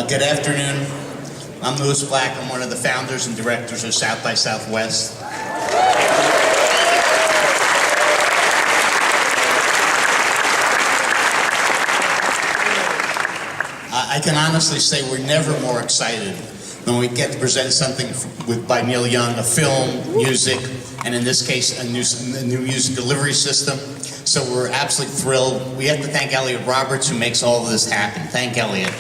Good afternoon. I'm Louis Black. I'm one of the founders and directors of South by Southwest. I can honestly say we're never more excited when we get to present something by Neil Young, a film, music, and in this case, a new music delivery system. So we're absolutely thrilled. We have to thank Elliot Roberts, who makes all of this happen. Thank Elliot.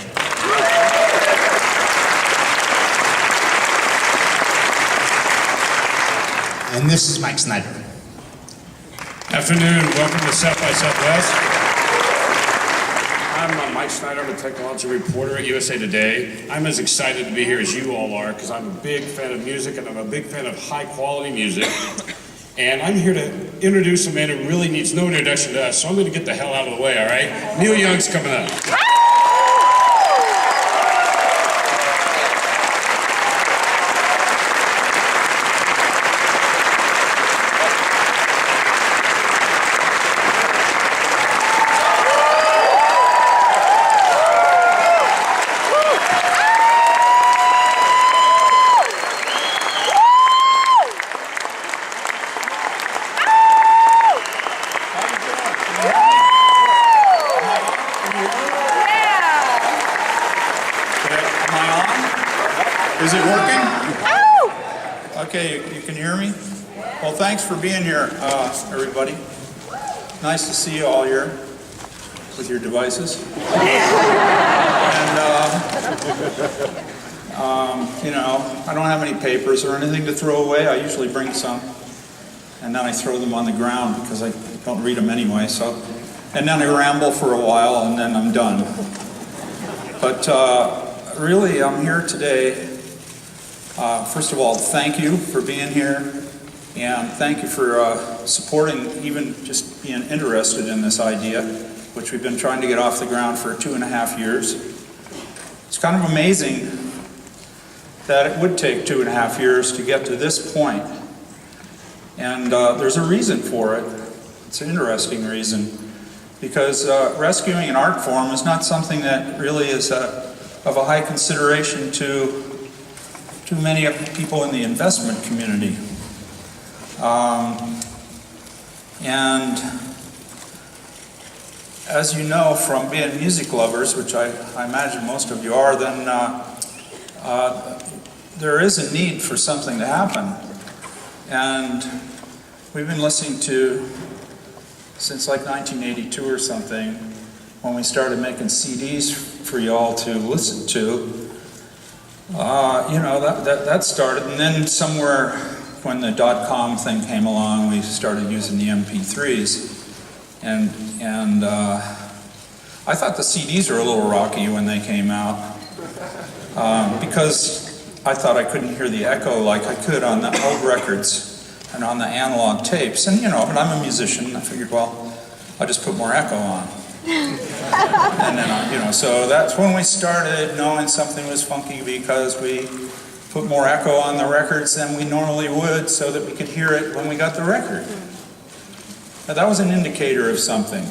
And this is Mike Snyder. Afternoon, welcome to South by Southwest. I'm Mike Snyder, I'm a technology reporter at USA Today. I'm as excited to be here as you all are because I'm a big fan of music and I'm a big fan of high quality music. And I'm here to introduce a man who really needs no introduction to us, so I'm going to get the hell out of the way, all right? Neil Young's coming up. Is it working? Okay, you can hear me? Well, thanks for being here, everybody. Nice to see you all here with your devices. And, you know, I don't have any papers or anything to throw away. I usually bring some, and then I throw them on the ground because I don't read them anyway. So, and then I ramble for a while, and then I'm done. But really, I'm here today. First of all, thank you for being here, and thank you for supporting, even just being interested in this idea, which we've been trying to get off the ground for 2.5 years. It's kind of amazing that it would take 2.5 years to get to this point, and there's a reason for it. It's an interesting reason, because rescuing an art form is not something that really is of a high consideration to many people in the investment community. And as you know from being music lovers, which I imagine most of you are, then there is a need for something to happen. And we've been listening to, since like 1982 or something, when we started making CDs for y'all to listen to. You know, that started, and then somewhere when the .com thing came along, we started using the MP3s, and I thought the CDs were a little rocky when they came out, because I thought I couldn't hear the echo like I could on the old records and on the analog tapes, and you know, but I'm a musician, I figured, well, I'll just put more echo on. And then, you know, so that's when we started knowing something was funky, because we put more echo on the records than we normally would so that we could hear it when we got the record. Now, that was an indicator of something.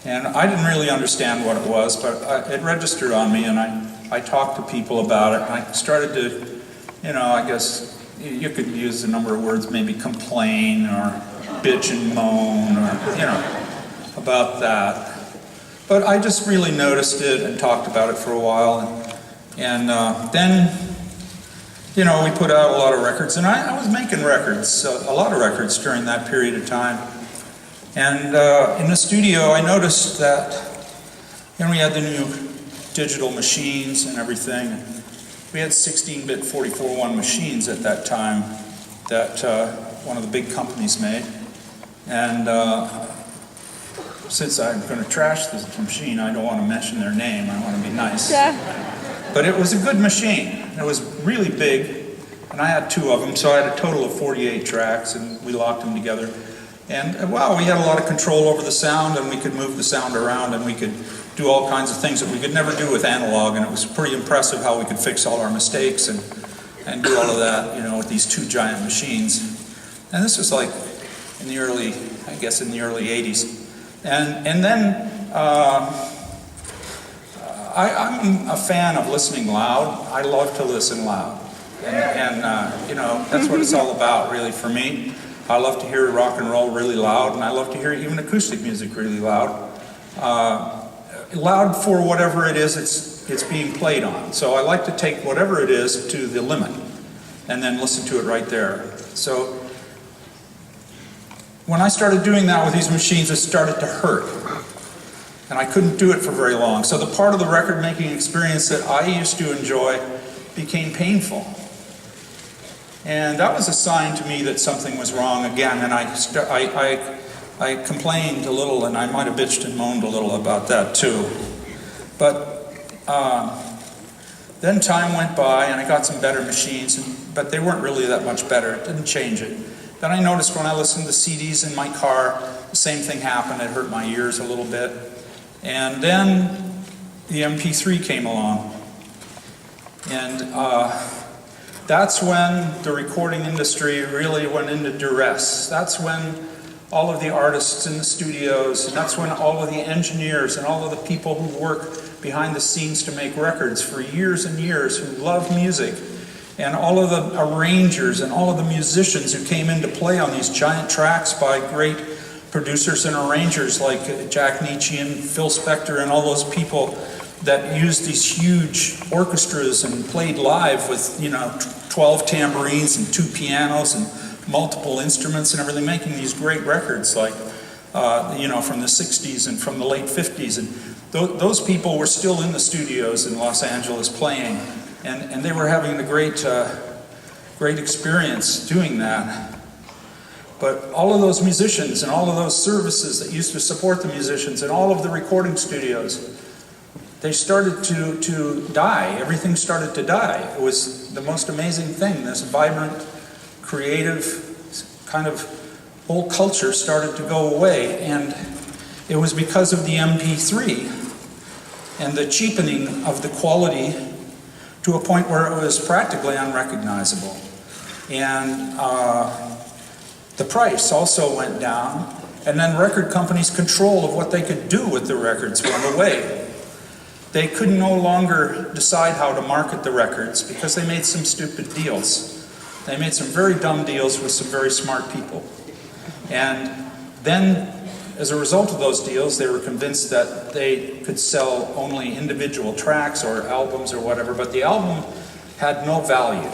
And I didn't really understand what it was, but it registered on me, and I talked to people about it, and I started to, you know, I guess you could use a number of words, maybe complain or bitch and moan, or, you know, about that. But I just really noticed it and talked about it for a while, and then, you know, we put out a lot of records, and I was making records, a lot of records during that period of time. And in the studio, I noticed that, you know, we had the new digital machines and everything. We had 16-bit 44.1 machines at that time that one of the big companies made, and since I'm going to trash this machine, I don't want to mention their name. I want to be nice. Yeah. But it was a good machine. It was really big, and I had 2 of them, so I had a total of 48 tracks, and we locked them together. And, wow, we had a lot of control over the sound, and we could move the sound around, and we could do all kinds of things that we could never do with analog, and it was pretty impressive how we could fix all our mistakes and do all of that, you know, with these 2 giant machines. And this was like in the early, I guess in the early 80s. And then I'm a fan of listening loud. I love to listen loud. And you know, that's what it's all about, really, for me. I love to hear rock and roll really loud, and I love to hear even acoustic music really loud. Loud for whatever it is it's being played on. So I like to take whatever it is to the limit, and then listen to it right there. So when I started doing that with these machines, it started to hurt. And I couldn't do it for very long. So the part of the record-making experience that I used to enjoy became painful. And that was a sign to me that something was wrong again. And I complained a little, and I might have bitched and moaned a little about that too. But then time went by, and I got some better machines, but they weren't really that much better. It didn't change it. Then I noticed when I listened to CDs in my car, the same thing happened. It hurt my ears a little bit. And then the MP3 came along. And that's when the recording industry really went into duress. That's when all of the artists in the studios, and that's when all of the engineers and all of the people who work behind the scenes to make records for years and years, who love music, and all of the arrangers and all of the musicians who came into play on these giant tracks by great producers and arrangers like Jack Nietzsche and Phil Spector and all those people that used these huge orchestras and played live with, you know, 12 tambourines and 2 pianos and multiple instruments and everything, making these great records like, you know, from the 60s and from the late 50s. And those people were still in the studios in Los Angeles playing, and they were having a great experience doing that. But all of those musicians and all of those services that used to support the musicians and all of the recording studios, they started to die. Everything started to die. It was the most amazing thing. This vibrant, creative kind of whole culture started to go away. And it was because of the MP3 and the cheapening of the quality to a point where it was practically unrecognizable. And the price also went down, and then record companies' control of what they could do with the records went away. They could no longer decide how to market the records because they made some stupid deals. They made some very dumb deals with some very smart people. And then, as a result of those deals, they were convinced that they could sell only individual tracks or albums or whatever, but the album had no value.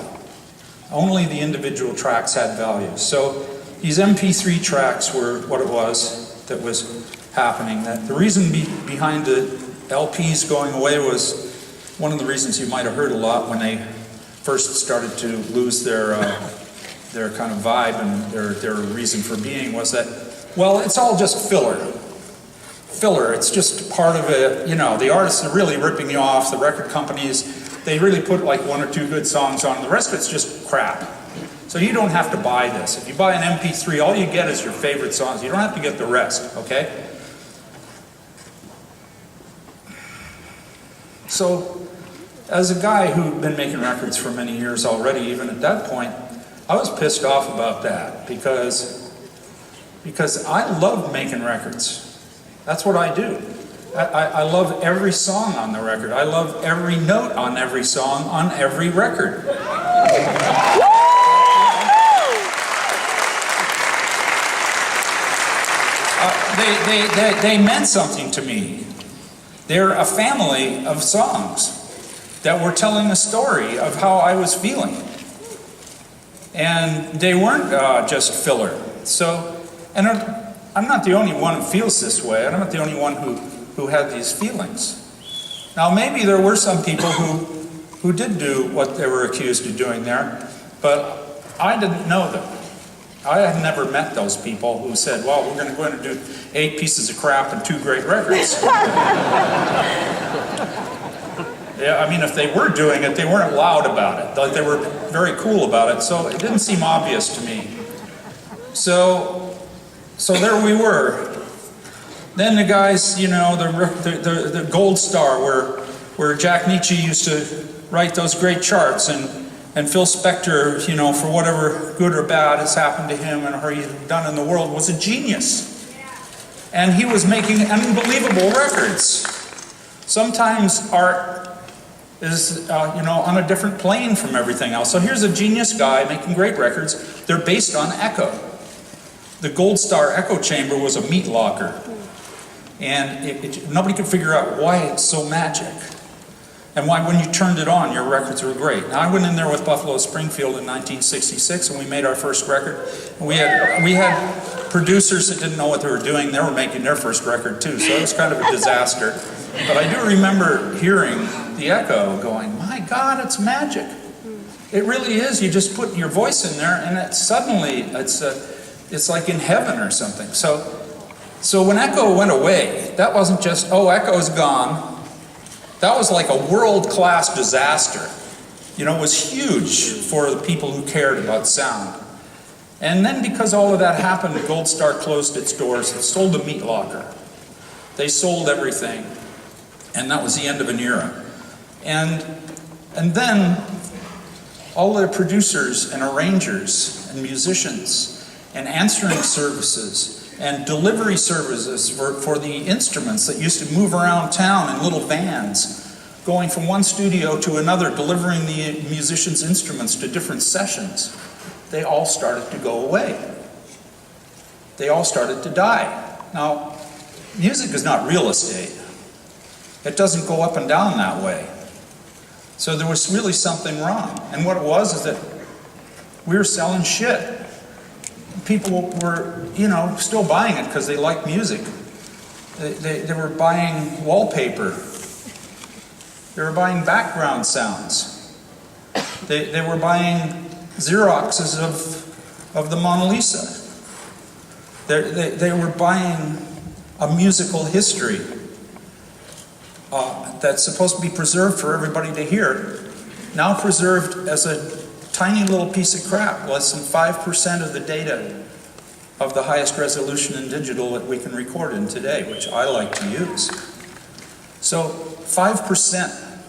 Only the individual tracks had value. So these MP3 tracks were what it was that was happening. That the reason behind the LPs going away was one of the reasons you might have heard a lot when they first started to lose their kind of vibe and their reason for being was that, well, it's all just filler. Filler, it's just part of it. You know, the artists are really ripping you off, the record companies, they really put like 1 or 2 good songs on, the rest of it's just crap. So you don't have to buy this. If you buy an MP3, all you get is your favorite songs. You don't have to get the rest, okay? So, as a guy who'd been making records for many years already, even at that point, I was pissed off about that because I love making records. That's what I do. I love every song on the record. I love every note on every song on every record. They meant something to me. They're a family of songs that were telling a story of how I was feeling. And they weren't just filler. So, and I'm not the only one who feels this way. I'm not the only one who had these feelings. Now, maybe there were some people who did do what they were accused of doing there, but I didn't know them. I had never met those people who said, well, we're going to do 8 pieces of crap and 2 great records. Yeah, I mean, if they were doing it, they weren't loud about it. Like, they were very cool about it, so it didn't seem obvious to me. So there we were. Then the guys, you know, the Gold Star, where Jack Nietzsche used to write those great charts, and Phil Spector, you know, for whatever good or bad has happened to him and what he's done in the world, was a genius. And he was making unbelievable records. Sometimes art is, on a different plane from everything else. So here's a genius guy making great records. They're based on echo. The Gold Star echo chamber was a meat locker. And nobody could figure out why it's so magic. And why when you turned it on, your records were great. Now I went in there with Buffalo Springfield in 1966 and we made our first record. And we had producers that didn't know what they were doing. They were making their first record too, so it was kind of a disaster. But I do remember hearing the echo going, my God, it's magic. It really is. You just put your voice in there and it's like in heaven or something. So when echo went away, that wasn't just, oh, echo's gone. That was like a world-class disaster. It was huge for the people who cared about sound. And then because all of that happened, Gold Star closed its doors. It sold a meat locker. They sold everything. And that was the end of an era. And then all the producers and arrangers and musicians and answering services and delivery services for the instruments that used to move around town in little vans, going from one studio to another, delivering the musicians' instruments to different sessions. They all started to go away. They all started to die. Now, music is not real estate. It doesn't go up and down that way. So there was really something wrong. And what it was is that we were selling shit. People were, still buying it because they liked music. They were buying wallpaper. They were buying background sounds. They were buying Xeroxes of the Mona Lisa. They were buying a musical history that's supposed to be preserved for everybody to hear, now preserved as a tiny little piece of crap, less than 5% of the data of the highest resolution in digital that we can record in today, which I like to use. So 5%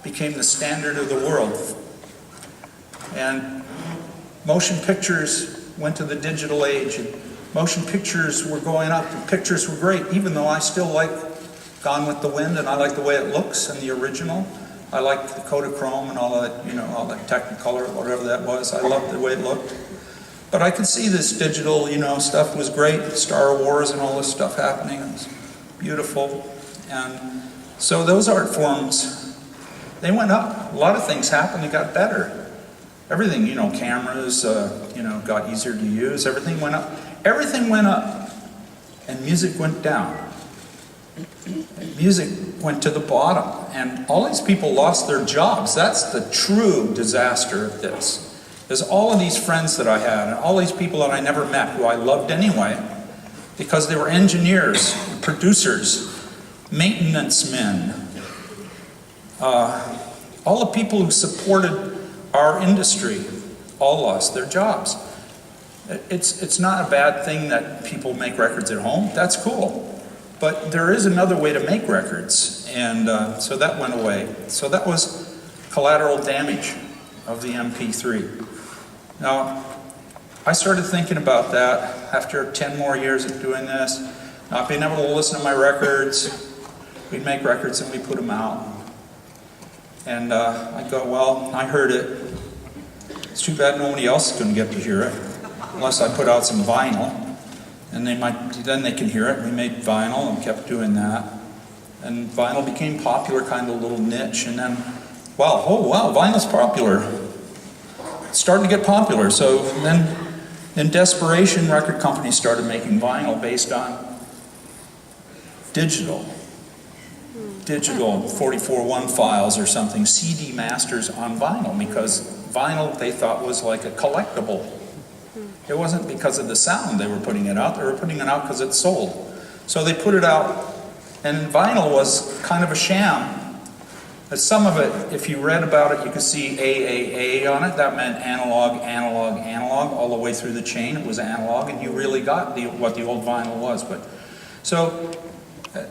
became the standard of the world. And motion pictures went to the digital age, and motion pictures were going up, and pictures were great, even though I still like Gone with the Wind, and I like the way it looks in the original. I like the Kodachrome and all that, all that Technicolor, whatever that was. I loved the way it looked. But I could see this digital, stuff was great. Star Wars and all this stuff happening. It was beautiful. And so those art forms, they went up. A lot of things happened. They got better. Everything, cameras, got easier to use. Everything went up. Everything went up. And music went down. Music went to the bottom, and all these people lost their jobs. That's the true disaster of this. Is all of these friends that I had, and all these people that I never met, who I loved anyway, because they were engineers, producers, maintenance men, all the people who supported our industry, all lost their jobs. It's not a bad thing that people make records at home. That's cool. But there is another way to make records, and so that went away. So that was collateral damage of the MP3. Now, I started thinking about that after 10 more years of doing this, not being able to listen to my records. We'd make records and we put them out. And I go, well, I heard it. It's too bad nobody else is going to get to hear it, unless I put out some vinyl. And then they can hear it. We made vinyl and kept doing that. And vinyl became popular, kind of a little niche. And then, wow, vinyl's popular. It's starting to get popular. So then, in desperation, record companies started making vinyl based on digital 44.1 files or something, CD masters on vinyl, because vinyl they thought was like a collectible. It wasn't because of the sound they were putting it out. They were putting it out because it sold. So they put it out, and vinyl was kind of a sham. But some of it, if you read about it, you could see AAA on it. That meant analog, analog, analog, all the way through the chain. It was analog, and you really got what the old vinyl was. So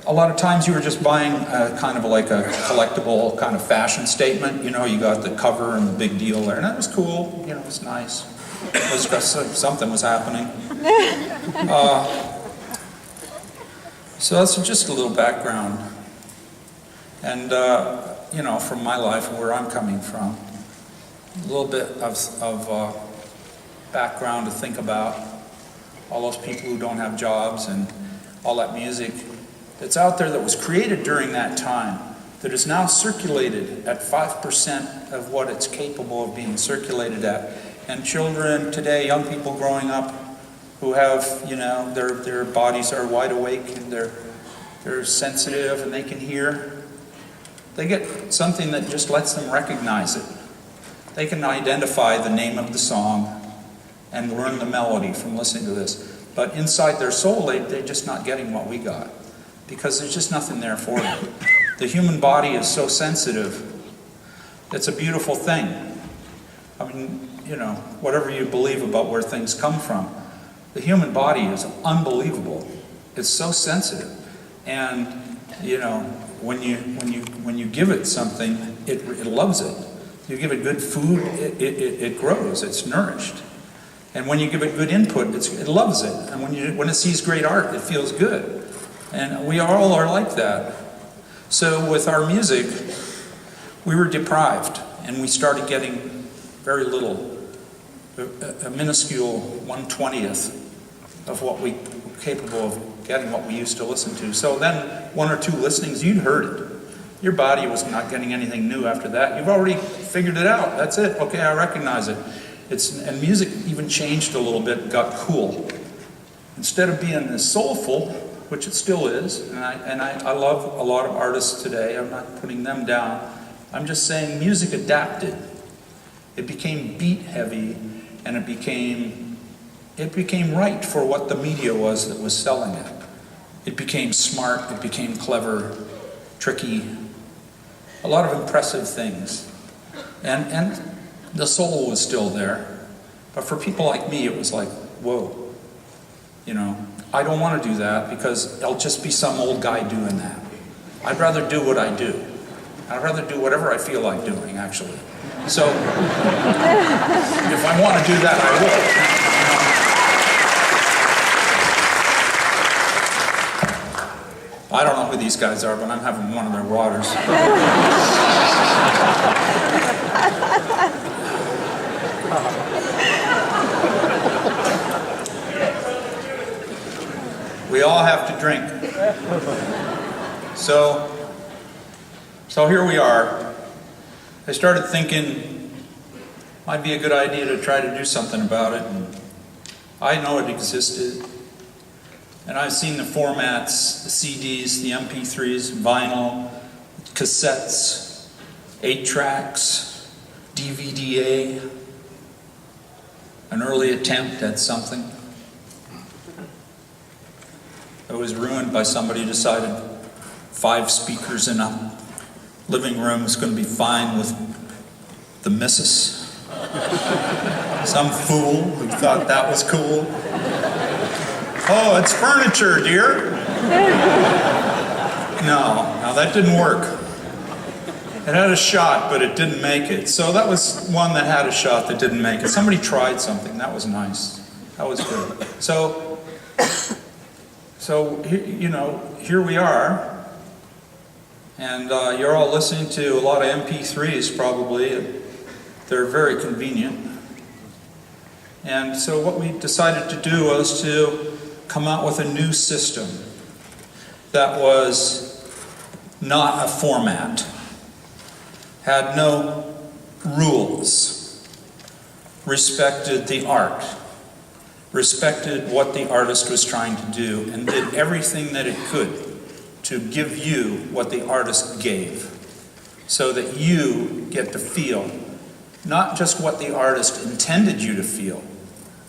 a lot of times you were just buying kind of like a collectible kind of fashion statement. You got the cover and the big deal there, and that was cool. It was nice. It was because something was happening. So that's just a little background. And, you know, from my life, where I'm coming from, a little bit of background to think about, all those people who don't have jobs and all that music that's out there that was created during that time, that is now circulated at 5% of what it's capable of being circulated at. And children today, young people growing up, who have, you know, their bodies are wide awake and they're sensitive and they can hear, they get something that just lets them recognize it. They can identify the name of the song and learn the melody from listening to this. But inside their soul, they're just not getting what we got, because there's just nothing there for them. The human body is so sensitive. It's a beautiful thing. I mean, you know, whatever you believe about where things come from, the human body is unbelievable. It's so sensitive. And, you know, when you give it something, it loves it. You give it good food, it grows, it's nourished. And when you give it good input, it loves it. And when it sees great art, it feels good. And we all are like that. So with our music, we were deprived, and we started getting very little, a minuscule 1/20th of what we were capable of getting, what we used to listen to. So then 1 or 2 listenings, you'd heard it. Your body was not getting anything new after that. You've already figured it out. That's it. Okay, I recognize it. And music even changed a little bit, got cool. Instead of being as soulful, which it still is, and I love a lot of artists today, I'm not putting them down, I'm just saying music adapted. It became beat heavy, and it became right for what the media was that was selling it. It became smart, it became clever, tricky, a lot of impressive things. And the soul was still there. But for people like me, it was like, whoa, you know, I don't want to do that because I'll just be some old guy doing that. I'd rather do what I do. I'd rather do whatever I feel like doing, actually. So, if I want to do that, I will. I don't know who these guys are, but I'm having one of their waters. We all have to drink. So here we are. I started thinking might be a good idea to try to do something about it. And I know it existed. And I've seen the formats, the CDs, the MP3s, vinyl, cassettes, 8-tracks, DVD-A, an early attempt at something. It was ruined by somebody who decided 5 speakers in a living room was going to be fine with the missus. Some fool who thought that was cool. Oh, it's furniture, dear. No, that didn't work. It had a shot, but it didn't make it. So that was one that had a shot that didn't make it. Somebody tried something. That was nice. That was good. So you know, here we are. And you're all listening to a lot of MP3s probably. They're very convenient. And so what we decided to do was to come out with a new system that was not a format, had no rules, respected the art, respected what the artist was trying to do, and did everything that it could to give you what the artist gave, so that you get to feel not just what the artist intended you to feel,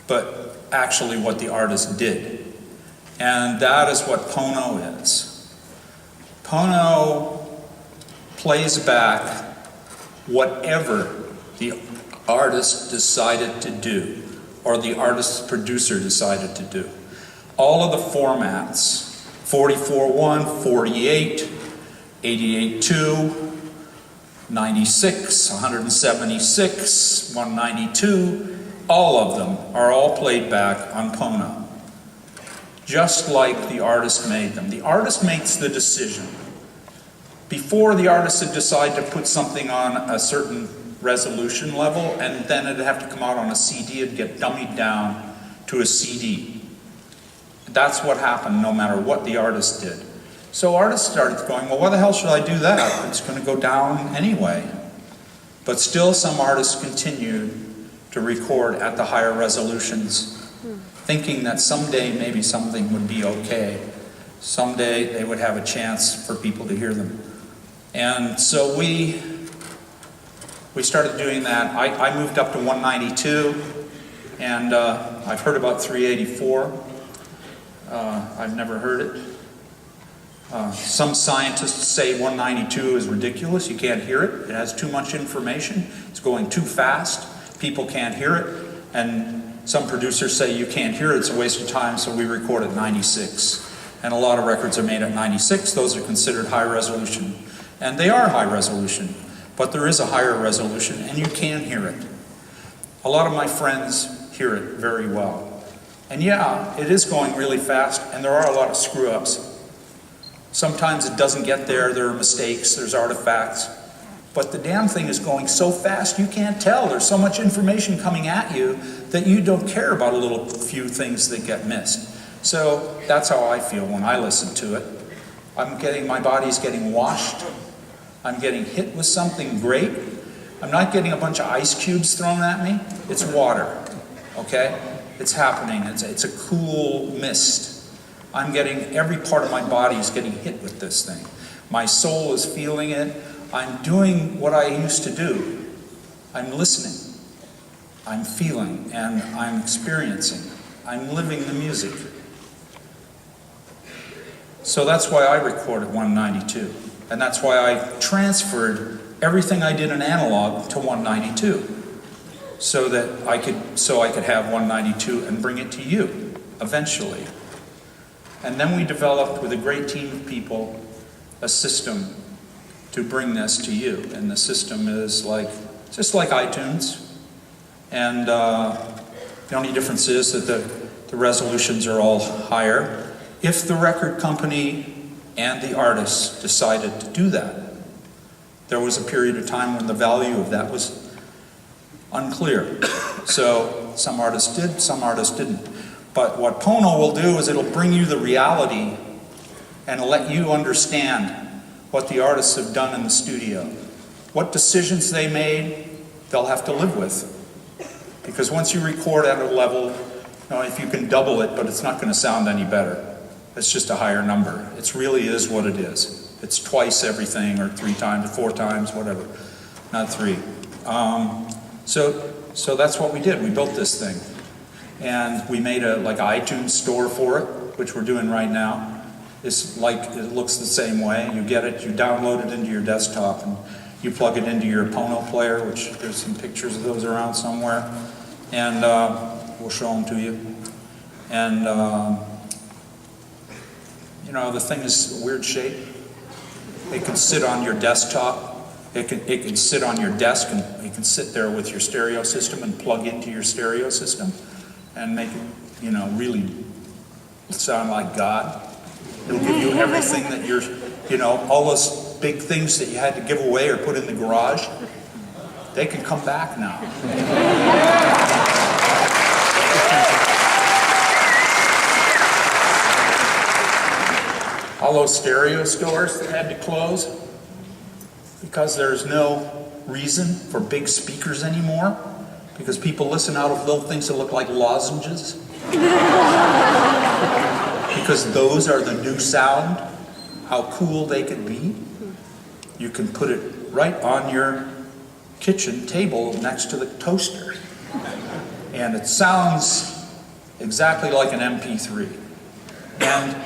but actually what the artist did. And that is what Pono is. Pono plays back whatever the artist decided to do, or the artist's producer decided to do. All of the formats, 44.1, 48, 88.2, 96, 176, 192, all of them are all played back on Pono, just like the artist made them. The artist makes the decision. Before, the artist would decide to put something on a certain resolution level, and then it'd have to come out on a CD. It'd get dummied down to a CD. That's what happened no matter what the artist did. So artists started going, well, why the hell should I do that? It's going to go down anyway. But still, some artists continued to record at the higher resolutions, thinking that someday maybe something would be okay. Someday they would have a chance for people to hear them. And so we started doing that. I moved up to 192, and I've heard about 384. I've never heard it. Some scientists say 192 is ridiculous. You can't hear it. It has too much information. It's going too fast. People can't hear it. And some producers say you can't hear it. It's a waste of time, so we record at 96. And a lot of records are made at 96. Those are considered high resolution. And they are high resolution. But there is a higher resolution, and you can hear it. A lot of my friends hear it very well. And yeah, it is going really fast, and there are a lot of screw-ups. Sometimes it doesn't get there, there are mistakes, there's artifacts. But the damn thing is going so fast you can't tell. There's so much information coming at you that you don't care about a little few things that get missed. So that's how I feel when I listen to it. My body's getting washed. I'm getting hit with something great. I'm not getting a bunch of ice cubes thrown at me. It's water, okay? It's happening. It's a cool mist. I'm getting, every part of my body is getting hit with this thing. My soul is feeling it. I'm doing what I used to do. I'm listening. I'm feeling, and I'm experiencing. I'm living the music. So that's why I record at 192. And that's why I transferred everything I did in analog to 192. So that I could have 192 and bring it to you eventually. And then we developed, with a great team of people, a system to bring this to you. And the system is just like iTunes. And the only difference is that the resolutions are all higher. If the record company and the artist decided to do that. There was a period of time when the value of that was unclear. So some artists did, some artists didn't. But what Pono will do is it'll bring you the reality and let you understand what the artists have done in the studio. What decisions they made, they'll have to live with. Because once you record at a level, if you can double it, but it's not going to sound any better. It's just a higher number. It really is what it is. It's twice everything, or 3 times, 4 times, whatever. Not 3. So that's what we did. We built this thing. And we made an iTunes store for it, which we're doing right now. It looks the same way. You get it, you download it into your desktop, and you plug it into your Pono player, which there's some pictures of those around somewhere. And we'll show them to you. And the thing is a weird shape. It can sit on your desktop. It can sit on your desk, and you can sit there with your stereo system and plug into your stereo system and make it, really sound like God. It'll give you everything that all those big things that you had to give away or put in the garage, they can come back now. All those stereo stores that had to close because there's no reason for big speakers anymore, because people listen out of little things that look like lozenges. Because those are the new sound, how cool they can be. You can put it right on your kitchen table next to the toaster. And it sounds exactly like an MP3. And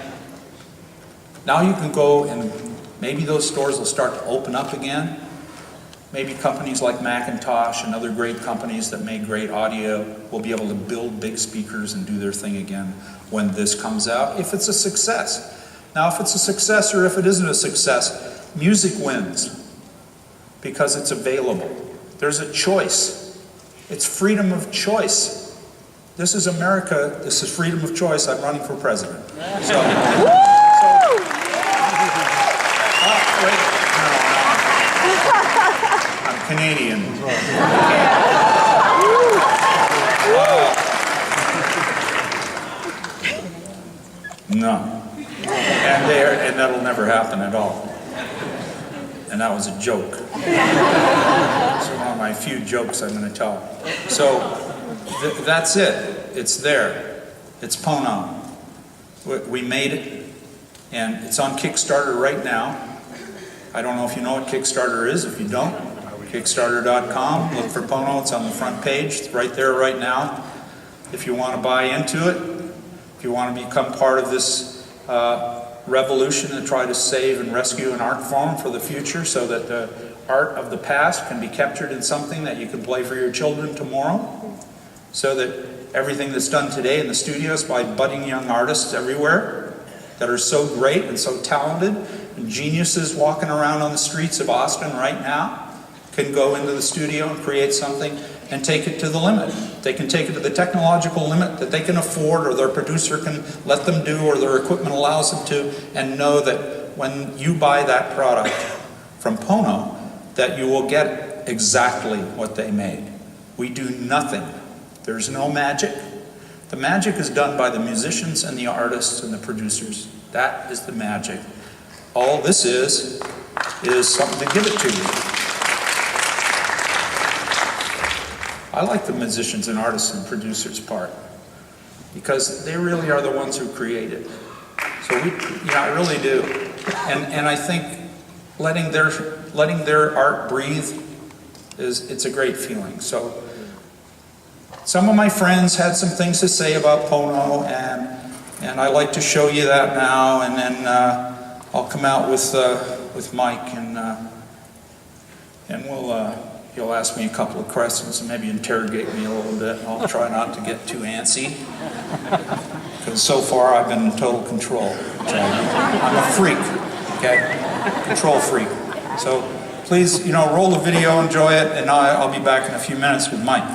now you can go, and maybe those stores will start to open up again. Maybe companies like Macintosh and other great companies that make great audio will be able to build big speakers and do their thing again when this comes out, if it's a success. Now, if it's a success or if it isn't a success, music wins because it's available. There's a choice. It's freedom of choice. This is America. This is freedom of choice. I'm running for president. No. And that'll never happen at all. And that was a joke. It's one of my few jokes I'm going to tell. So that's it. It's there. It's Pono. We made it, and it's on Kickstarter right now. I don't know if you know what Kickstarter is. If you don't, Kickstarter.com. Look for Pono. It's on the front page. It's right there right now. If you want to buy into it, if you want to become part of this revolution and try to save and rescue an art form for the future so that the art of the past can be captured in something that you can play for your children tomorrow, so that everything that's done today in the studios by budding young artists everywhere that are so great and so talented, and geniuses walking around on the streets of Austin right now can go into the studio and create something and take it to the limit. They can take it to the technological limit that they can afford, or their producer can let them do, or their equipment allows them to, and know that when you buy that product from Pono, that you will get exactly what they made. We do nothing. There's no magic. The magic is done by the musicians and the artists and the producers. That is the magic. All this is something to give it to you. I like the musicians and artists and producers part, because they really are the ones who create it. So I really do. And I think letting their art breathe it's a great feeling. So some of my friends had some things to say about Pono, and I like to show you that now, and then I'll come out with Mike, and he'll ask me a couple of questions and maybe interrogate me a little bit. I'll try not to get too antsy, because so far I've been in total control. I'm a freak, okay? Control freak. So please, roll the video, enjoy it, and I'll be back in a few minutes with Mike.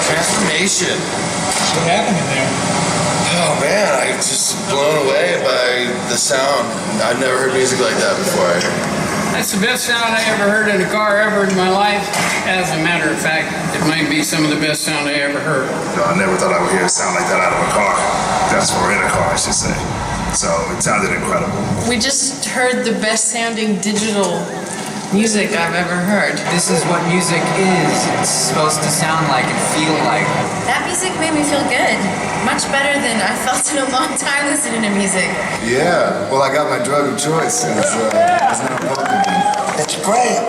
Transformation. What happened in there? Oh man, I'm just blown away by the sound. I've never heard music like that before. That's the best sound I ever heard in a car ever in my life. As a matter of fact, it might be some of the best sound I ever heard. No, I never thought I would hear a sound like that out of a car. That's or in a car, I should say. So it sounded incredible. We just heard the best sounding digital music I've ever heard. This is what music is. It's supposed to sound like and feel like. That music made me feel good. Much better than I felt in a long time listening to music. Yeah, well, I got my drug of choice. It's not broken. It's great.